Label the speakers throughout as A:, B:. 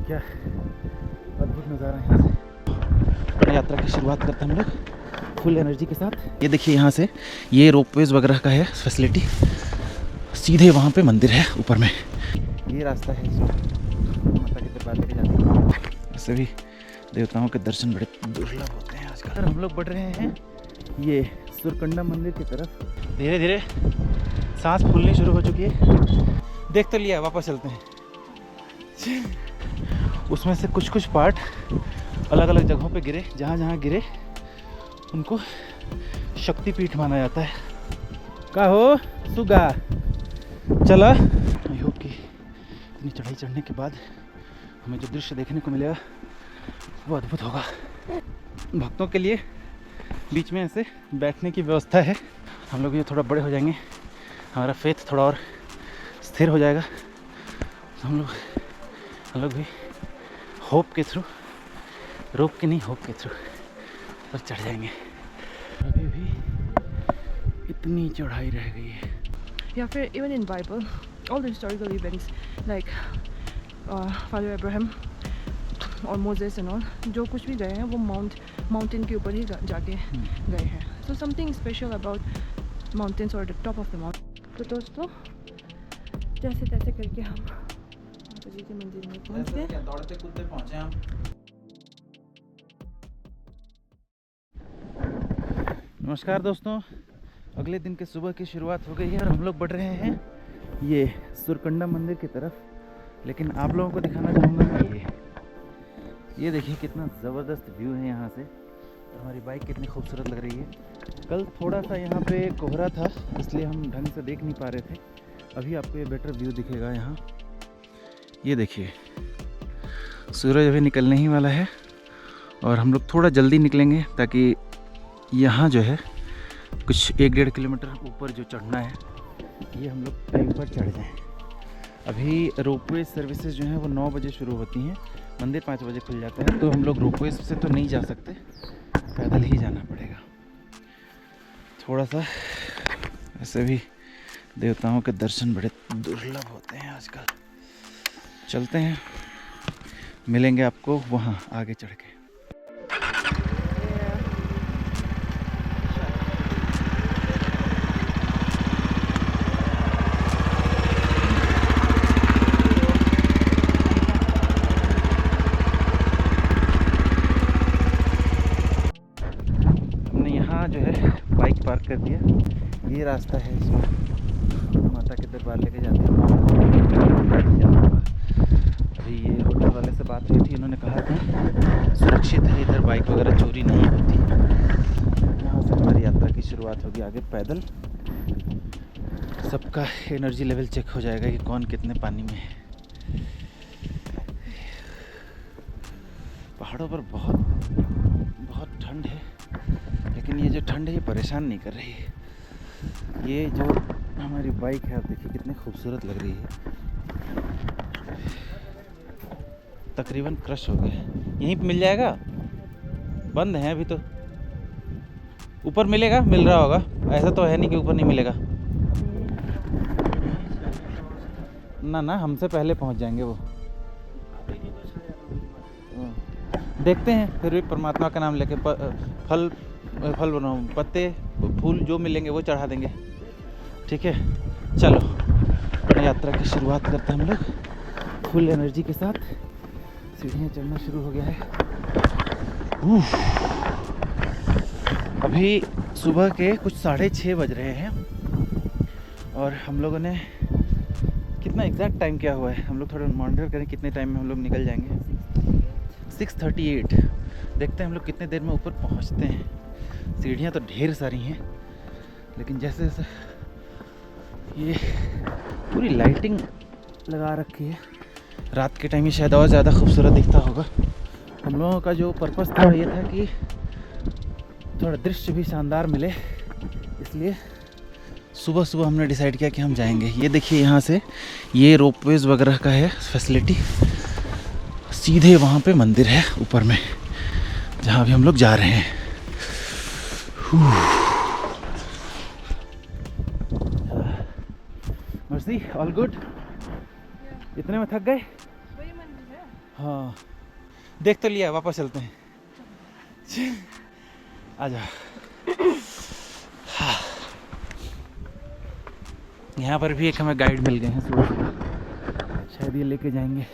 A: क्या अद्भुत नज़ारा है यहाँ से। यात्रा की शुरुआत करते हैं हम लोग फुल एनर्जी के साथ। ये देखिए यहाँ से ये रोपवेज वगैरह का है फैसिलिटी। सीधे वहाँ पे मंदिर है ऊपर में। ये रास्ता है जो माता के दरबार लेके जाती है। ऐसे भी देवताओं के दर्शन बड़े दुर्लभ होते हैं आजकल। हम लोग बढ़ रहे हैं ये सुरकंडा मंदिर की तरफ। धीरे धीरे सांस फूलनी शुरू हो चुकी है। देख तो लिया, वापस चलते हैं। उसमें से कुछ कुछ पार्ट अलग अलग जगहों पे गिरे, जहाँ जहाँ गिरे उनको शक्तिपीठ माना जाता है। का हो सुगा चला। आई होप कि इतनी चढ़ाई चढ़ने के बाद हमें जो दृश्य देखने को मिलेगा वो अद्भुत होगा। भक्तों के लिए बीच में ऐसे बैठने की व्यवस्था है। हम लोग ये थोड़ा बड़े हो जाएंगे, हमारा फेथ थोड़ा और स्थिर हो जाएगा, तो हम लोग भी होप के थ्रू, रोप के नहीं होप के थ्रू पर चढ़ जाएंगे। अभी भी इतनी चढ़ाई रह गई है।
B: या फिर even in Bible all the historical events like father Abraham और मोजेस एंड ऑल, जो कुछ भी गए हैं वो माउंटेन के ऊपर ही जाके गए हैं। So something special about mountains और the top of the mountain. तो दोस्तों जैसे तैसे करके हम माता जी के मंदिर में पहुंच गए।
A: दौड़ते कूदते पहुंचे हम। नमस्कार दोस्तों, अगले दिन के सुबह की शुरुआत हो गई है और हम लोग बढ़ रहे हैं ये सुरकंडा मंदिर की तरफ। लेकिन आप लोगों को दिखाना चाहूँगा मैं ये देखिए कितना ज़बरदस्त व्यू है यहाँ से। और हमारी बाइक कितनी खूबसूरत लग रही है। कल थोड़ा सा यहाँ पे कोहरा था इसलिए हम ढंग से देख नहीं पा रहे थे। अभी आपको ये बेटर व्यू दिखेगा यहाँ। ये देखिए सूरज अभी निकलने ही वाला है और हम लोग थोड़ा जल्दी निकलेंगे ताकि यहाँ जो है कुछ 1-1.5 किलोमीटर ऊपर जो चढ़ना है ये हम लोग टाइम पर चढ़ जाएँ। अभी रोपवे सर्विसेज जो हैं वो 9 बजे शुरू होती हैं, मंदिर 5 बजे खुल जाता है। तो हम लोग रोपवे से तो नहीं जा सकते, पैदल ही जाना पड़ेगा। थोड़ा सा ऐसे भी देवताओं के दर्शन बड़े दुर्लभ होते हैं आजकल। चलते हैं, मिलेंगे आपको वहाँ आगे चढ़ के। जो है बाइक पार्क कर दिया। ये रास्ता है इसमें माता के दरबार लेके जाते हैं। अभी ये होटल वाले से बात हुई थी, इन्होंने कहा था सुरक्षित है, इधर बाइक वगैरह चोरी नहीं होती। यहाँ से हमारी यात्रा की शुरुआत होगी आगे पैदल। सबका एनर्जी लेवल चेक हो जाएगा कि कौन कितने पानी में है। पहाड़ों पर बहुत ठंड है, लेकिन ये जो ठंड है ये परेशान नहीं कर रही है। ये जो हमारी बाइक है आप देखिए कितनी खूबसूरत लग रही है। तकरीबन क्रश हो गया। यहीं पे मिल जाएगा, बंद है अभी तो। ऊपर मिलेगा, मिल रहा होगा, ऐसा तो है नहीं कि ऊपर नहीं मिलेगा। ना हमसे पहले पहुंच जाएंगे वो। देखते हैं, फिर भी परमात्मा का नाम लेके फल बनाओ, पत्ते फूल जो मिलेंगे वो चढ़ा देंगे। ठीक है, चलो यात्रा की शुरुआत करते हैं हम लोग फुल एनर्जी के साथ। सीढ़ियाँ चढ़ना शुरू हो गया है। अभी सुबह के कुछ 6:30 बज रहे हैं और हम लोगों ने कितना एग्जैक्ट टाइम क्या हुआ है, हम लोग थोड़ा मॉनिटर करें कितने टाइम में हम लोग निकल जाएंगे। 6:38। देखते हैं हम लोग कितने देर में ऊपर पहुंचते हैं। सीढ़ियाँ तो ढेर सारी हैं, लेकिन जैसे जैसे ये पूरी लाइटिंग लगा रखी है, रात के टाइम ये शायद और ज़्यादा खूबसूरत दिखता होगा। हम लोगों का जो पर्पस था ये था कि थोड़ा दृश्य भी शानदार मिले, इसलिए सुबह सुबह हमने डिसाइड किया कि हम जाएंगे। ये देखिए यहाँ से ये रोपवेज वगैरह का है फैसिलिटी। सीधे वहाँ पे मंदिर है ऊपर में जहाँ भी हम लोग जा रहे हैं। Mercy, all good? इतने में थक गए? हाँ देख तो लिया, वापस चलते हैं। आ जाओ। हाँ। यहाँ पर भी एक हमें गाइड मिल गए हैं सुबह, शायद ये लेके जाएंगे।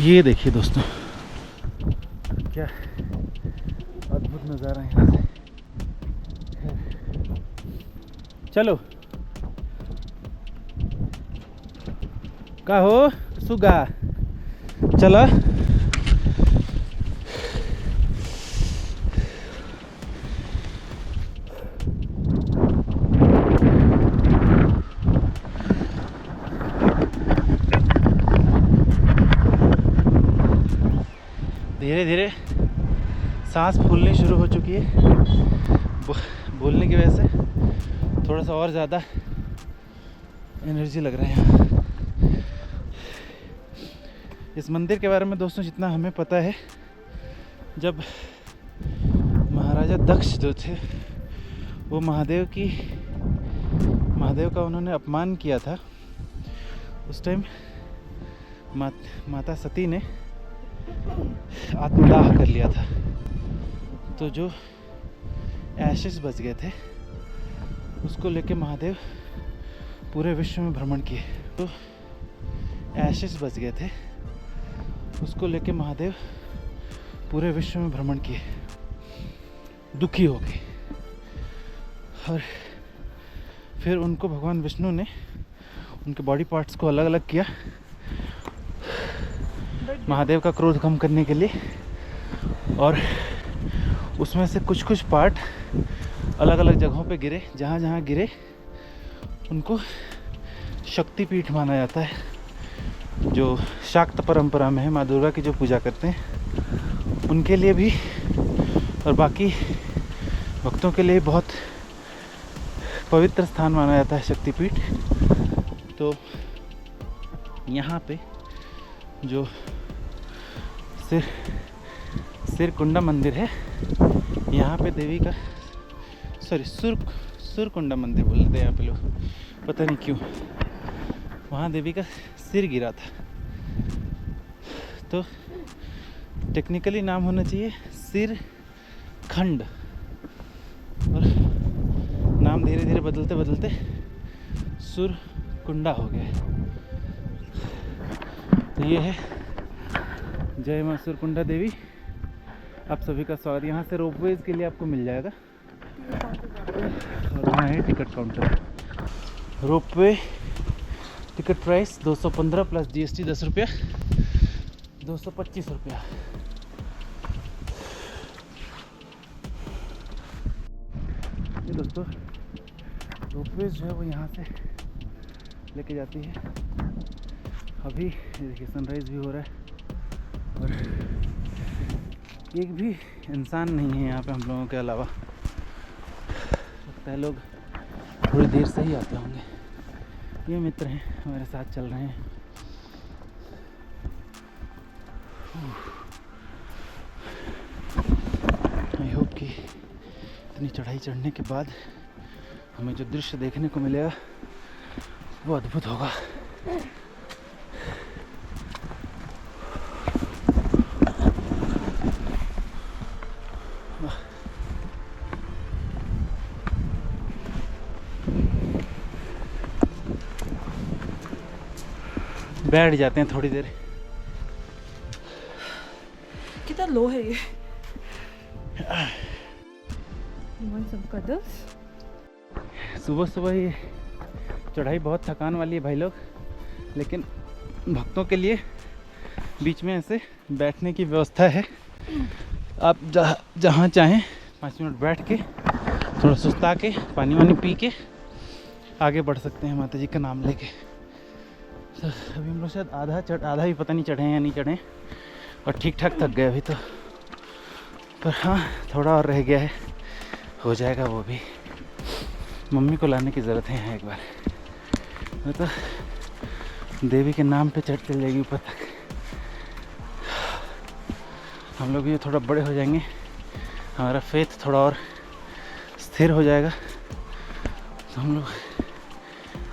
A: ये देखिए दोस्तों, क्या अद्भुत नज़ारा है यहाँ से। चलो का हो सुगा, चलो। धीरे धीरे सांस फूलनी शुरू हो चुकी है। बोलने की वजह से थोड़ा सा और ज़्यादा एनर्जी लग रहा है यहाँ। इस मंदिर के बारे में दोस्तों जितना हमें पता है, जब महाराजा दक्ष जो थे वो महादेव का उन्होंने अपमान किया था, उस टाइम माता सती ने आत्मदाह कर लिया था। तो जो एशेस बच गए थे उसको लेके महादेव पूरे विश्व में भ्रमण किए। तो एशेस बच गए थे उसको लेके महादेव पूरे विश्व में भ्रमण किए, दुखी हो गए। और फिर उनको भगवान विष्णु ने उनके बॉडी पार्ट्स को अलग अलग किया महादेव का क्रोध कम करने के लिए, और उसमें से कुछ कुछ पार्ट अलग अलग जगहों पे गिरे। जहाँ जहाँ गिरे उनको शक्तिपीठ माना जाता है, जो शाक्त परंपरा में है, माँ दुर्गा की जो पूजा करते हैं उनके लिए भी और बाकी भक्तों के लिए बहुत पवित्र स्थान माना जाता है शक्तिपीठ। तो यहाँ पे जो सिरकुंडा मंदिर है, यहाँ पे देवी का सुरकुंडा मंदिर बोलते हैं यहाँ पे लोग, पता नहीं क्यों। वहाँ देवी का सिर गिरा था, तो टेक्निकली नाम होना चाहिए सिर खंड, और नाम धीरे धीरे बदलते बदलते सुरकुंडा हो गया। तो ये है जय माँ सुरकुंडा देवी। आप सभी का स्वागत। यहाँ से रोपवेज के लिए आपको मिल जाएगा, और वहाँ है ticket counter. Ropeway ticket price 215 plus GST 10 रुपया, 225 रुपया। ये दोस्तों रोपवेज जो है वो यहाँ से लेके जाती है। अभी देखिए सनराइज़ भी हो रहा है, और एक भी इंसान नहीं है यहाँ पे हम लोगों के अलावा। लगता है लोग थोड़ी देर से ही आते होंगे। ये मित्र हैं हमारे साथ चल रहे हैं। आई होप कि इतनी चढ़ाई चढ़ने के बाद हमें जो दृश्य देखने को मिलेगा वो अद्भुत होगा। बैठ जाते हैं थोड़ी देर।
B: कितना लो है ये।
A: सुबह सुबह ये चढ़ाई बहुत थकान वाली है भाई लोग, लेकिन भक्तों के लिए बीच में ऐसे बैठने की व्यवस्था है। आप जहाँ चाहें 5 मिनट बैठ के थोड़ा सुस्ता के पानी वानी पी के आगे बढ़ सकते हैं माता जी का नाम लेके। तो अभी हम लोग शायद आधा भी पता नहीं चढ़े हैं या नहीं चढ़े, और ठीक ठाक थक गए अभी तो। पर हाँ थोड़ा और रह गया है, हो जाएगा वो भी। मम्मी को लाने की ज़रूरत है यहाँ एक बार, वो तो देवी के नाम पे चढ़ चल जाएगी ऊपर तक। हम लोग ये थोड़ा बड़े हो जाएंगे, हमारा फेथ थोड़ा और स्थिर हो जाएगा तो हम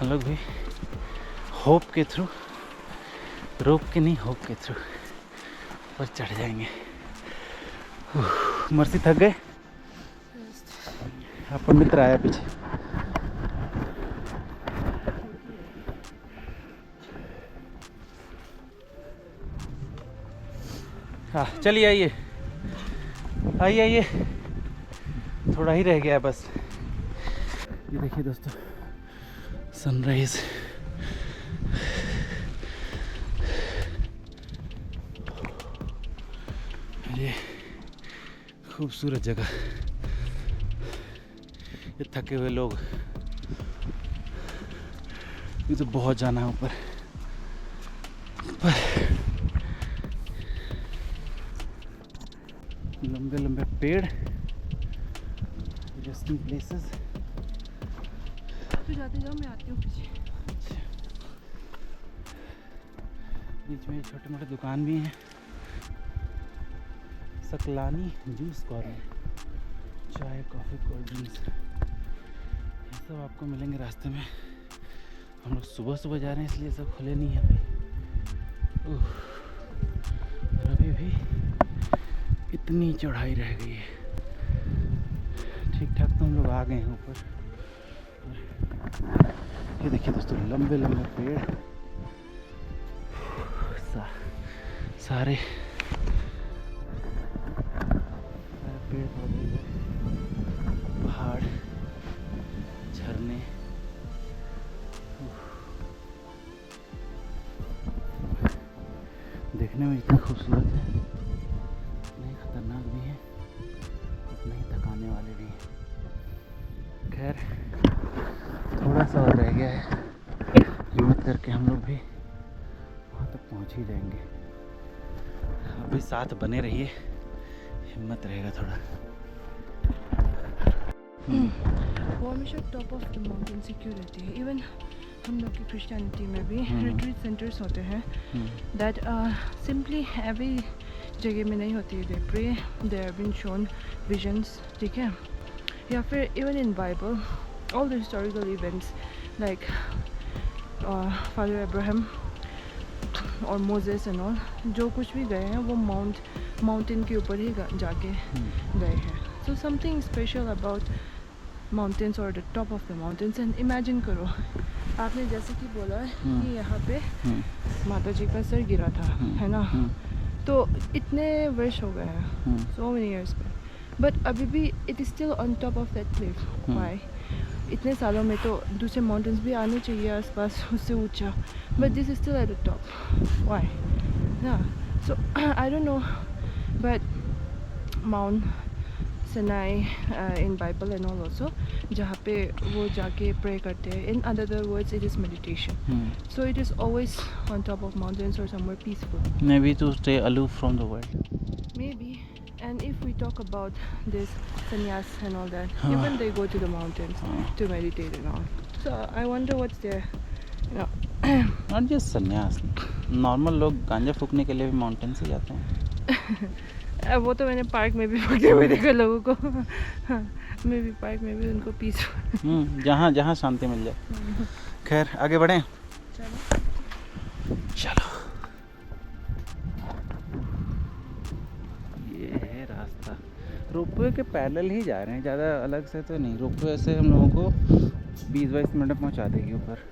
A: लोग भी होप के थ्रू, रोप के नहीं होप के थ्रू पर चढ़ जाएंगे। मर्सी थक गए? आपका मित्र आया पीछे। हाँ चलिए आइए आइए आइए, थोड़ा ही रह गया है बस। ये देखिए दोस्तों सनराइज। ये खूबसूरत जगह। ये थके हुए लोग, ये तो बहुत जाना है ऊपर, पर लंबे लंबे पेड़, रेस्टिंग प्लेसेस।
B: तो जाते जाओ, मैं आती हूँ पीछे।
A: बीच में छोटे मोटे दुकान भी हैं। सकलानी जूस कॉर्नर, चाय कॉफ़ी कोल्ड ड्रिंक्स, ये सब आपको मिलेंगे रास्ते में। हम लोग सुबह सुबह जा रहे हैं इसलिए सब खुले नहीं है भाई। और अभी भी इतनी चढ़ाई रह गई है। ठीक ठाक तो हम लोग आ गए हैं ऊपर। ये देखिए दोस्तों लंबे लंबे पेड़, सारे पेड़ पौधे, पहाड़, झरने। देखने में इतना खूबसूरत है, इतने ही खतरनाक भी है, इतने ही थकाने वाले भी हैं। खैर थोड़ा सा और रह गया है, हिम्मत करके हम लोग भी वहाँ तक पहुँच ही जाएंगे। अभी साथ बने रहिए, हिम्मत रहेगा थोड़ा।
B: वो हमेशा टॉप ऑफ द माउंटेन से क्यों रहती है? इवन हम लोग की क्रिश्चियनिटी में भी रिट्रीट सेंटर्स होते हैं दैट सिंपली एवरी जगह में नहीं होती है। They pray, they have been shown visions, ठीक है? या फिर even in Bible all the historical events like father Abraham और मोजेस एंड ऑल, जो कुछ भी गए हैं वो माउंटेन के ऊपर ही जाके गए हैं। So something special about mountains और the top of the mountains. And imagine करो, आपने जैसे कि बोला कि यहाँ पे माता जी का सर गिरा था, है ना? तो इतने वर्ष हो गए हैं, सो मेनी ईयर्स पे, बट अभी भी it is still on top of that Cliff. Why? इतने सालों में तो दूसरे माउंटेन्स भी आने चाहिए आसपास उससे ऊंचा, but this is still at the top. Why? या so I don't know, but Mount Sinai in Bible and all also, जहाँ पे वो जाके प्रे करते हैं। In other words it is meditation. So it is always on top of mountains और somewhere peaceful.
A: Maybe to stay aloof from the world.
B: Maybe. And if we talk about this sannyas and all that, even they go to the mountains to meditate and all. So I wonder what's there, you know.
A: Not just संन्यास, normal लोग गांजा फूकने के लिए भी mountain से जाते हैं।
B: वो तो मैंने पार्क में भी फूकते हुए देखा लोगों को। मे भी पार्क में भी उनको पीस
A: जहाँ जहाँ शांति मिल जाए। खैर आगे बढ़ें। चलो ये है रास्ता। रोपवे के पैदल ही जा रहे हैं, ज़्यादा अलग से तो नहीं। रोपवे से हम लोगों को 20-22 मिनट पहुंचा देगी ऊपर।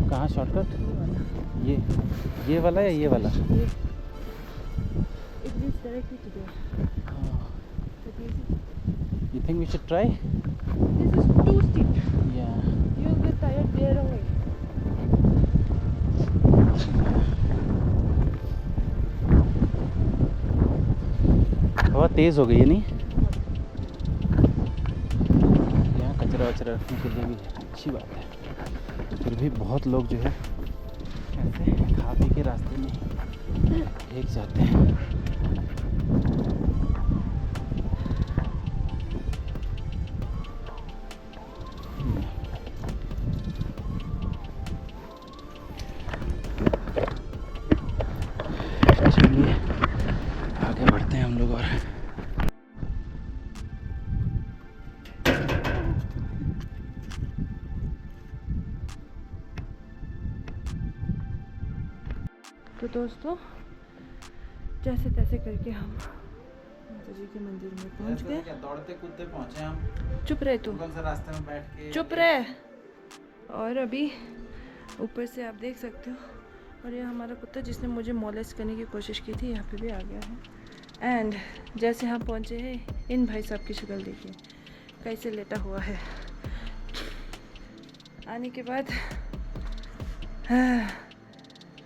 A: कहाँ शॉर्टकट? ये वाला या ये वाला? You think we should try?
B: This is too steep.
A: Yeah.
B: You'll get tired there only.
A: हवा तेज हो गई है नहीं? यहाँ कचरा वचरा रखने के लिए भी अच्छी बात है। फिर भी बहुत लोग जो है ऐसे खा पी के रास्ते में फेंक जाते हैं। चलिए आगे बढ़ते हैं हम लोग। और
B: तो दोस्तों जैसे तैसे करके हम माता जी के मंदिर में पहुंच गए।
A: दौड़ते कूदते पहुंचे हम।
B: चुप रहे तू,
A: कौन सा रास्ते में बैठ के
B: चुप रहे। और अभी ऊपर से आप देख सकते हो, और ये हमारा कुत्ता जिसने मुझे मॉलेस्ट करने की कोशिश की थी यहाँ पे भी आ गया है। एंड जैसे हम पहुँचे हैं, इन भाई साहब की शक्ल देखिए कैसे लेटा हुआ है। आने के बाद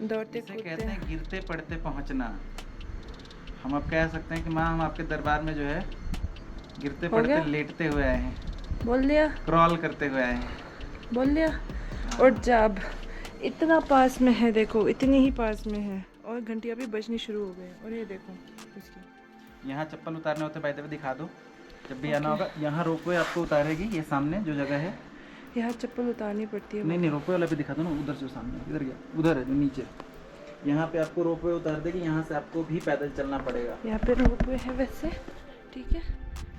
B: दौड़ते
A: इसे कहते
B: कूदते
A: हैं गिरते पड़ते पहुंचना। हम अब कह सकते हैं कि माँ हम आपके दरबार में जो है गिरते
B: हो
A: पड़ते
B: गया?
A: लेटते हुए आए हैं,
B: बोल दिया,
A: क्रॉल करते हुए आए हैं।
B: बोल दिया। और जब इतना पास में है, देखो इतनी ही पास में है, और घंटियाँ भी बजनी शुरू हो गई। और ये देखो इसकी,
A: यहाँ चप्पल उतारने होते बाय द वे दिखा दो, जब भी आना होगा। यहाँ रोपवे आपको उतारेगी, ये सामने जो जगह है।
B: यहाँ चप्पल उतारनी पड़ती है।
A: नहीं रोपवे वाला भी दिखा दो ना, उधर से सामने, इधर गया, उधर है जो नीचे। यहाँ पे आपको रोपवे उतार देगी, यहाँ से आपको भी पैदल चलना पड़ेगा।
B: यहाँ पे रोपवे है वैसे, ठीक है।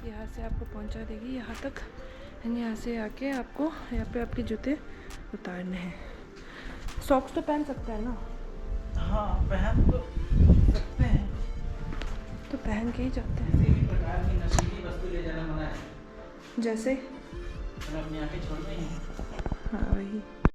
B: यहाँ से आपको पहुँचा देगी यहाँ तक, एंड यहाँ से आके आपको यहाँ पे आपके जूते उतारने हैं। सॉक्स तो पहन सकते हैं ना?
A: हाँ पहन तो सकते हैं,
B: तो पहन के ही जाते हैं।
A: किसी भी प्रकार की नशीली वस्तु ले जाना मना है।
B: जैसे
A: अपनी आंखें छोड़नी है।
B: हाँ वही।